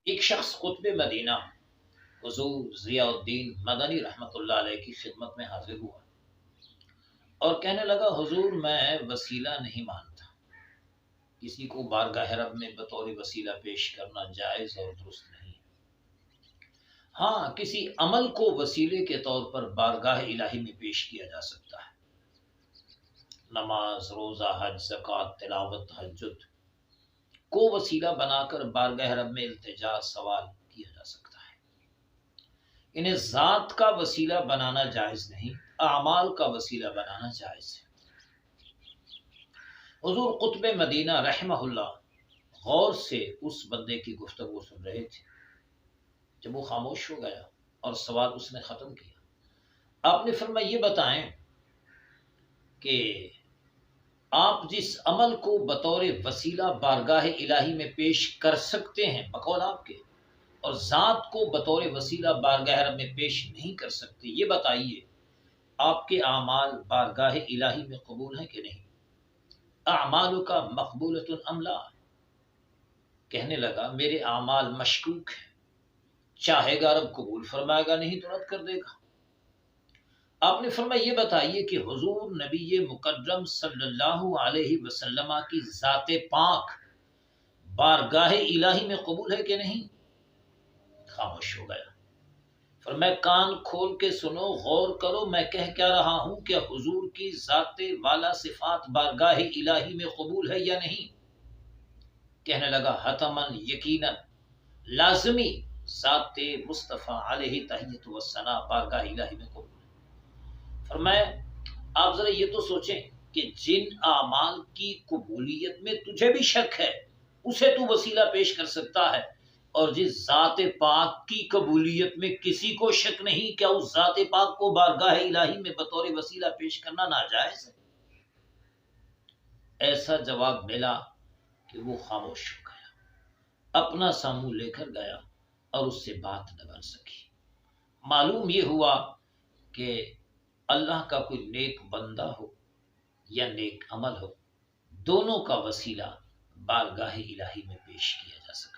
ایک شخص قطب مدینہ حضور ضیاء الدین مدنی رحمۃ اللہ علیہ کی خدمت میں حاضر ہوا اور کہنے لگا، حضور میں وسیلہ نہیں مانتا، کسی کو بارگاہ رب میں بطور وسیلہ پیش کرنا جائز اور درست نہیں۔ ہاں، کسی عمل کو وسیلے کے طور پر بارگاہ الہی میں پیش کیا جا سکتا ہے۔ نماز، روزہ، حج، زکوٰۃ، تلاوت، تہجد کو وسیلہ بنا کر بارگاہ رب میں التجا سوال کیا جا سکتا ہے۔ انہیں ذات کا وسیلہ بنانا جائز نہیں، اعمال کا وسیلہ بنانا جائز ہے۔ حضور قطب مدینہ رحمہ اللہ غور سے اس بندے کی گفتگو سن رہے تھے۔ جب وہ خاموش ہو گیا اور سوال اس نے ختم کیا، آپ نے فرمایا، یہ بتائیں کہ آپ جس عمل کو بطور وسیلہ بارگاہ الہی میں پیش کر سکتے ہیں بقول آپ کے، اور ذات کو بطور وسیلہ بارگاہ رب میں پیش نہیں کر سکتے، یہ بتائیے آپ کے اعمال بارگاہ الہی میں قبول ہیں کہ نہیں؟ اعمال کا مقبولۃ ام لا؟ کہنے لگا، میرے اعمال مشکوک ہیں، چاہے گا رب قبول فرمائے گا، نہیں تو رد کر دے گا۔ آپ نے فرمایا، یہ بتائیے کہ حضور نبی مکرم صلی اللہ علیہ وسلم کی ذات پاک بارگاہ الہی میں قبول ہے کہ نہیں؟ خاموش ہو گیا۔ فرمایا، کان کھول کے سنو، غور کرو، میں کہہ کیا رہا ہوں کہ حضور کی ذات والا صفات بارگاہ الہی میں قبول ہے یا نہیں؟ کہنے لگا، حتماً، یقیناً، لازمی، ذات مصطفیٰ علیہ تحیت و ثنا بارگاہ الہی میں قبول ہے۔ فرمایا، آپ ذرا یہ تو سوچیں کہ جن اعمال کی قبولیت میں تجھے بھی شک ہے اسے تو وسیلہ پیش کر سکتا ہے، اور جس ذات پاک کی قبولیت میں کسی کو شک نہیں، کیا اس ذات پاک کو بارگاہ الہی میں بطور وسیلہ پیش کرنا ناجائز ہے؟ ایسا جواب ملا کہ وہ خاموش ہو گیا، اپنا سا منہ لے کر گیا اور اس سے بات نہ بن سکی۔ معلوم یہ ہوا کہ اللہ کا کوئی نیک بندہ ہو یا نیک عمل ہو، دونوں کا وسیلہ بارگاہ الہی میں پیش کیا جا سکتا ہے۔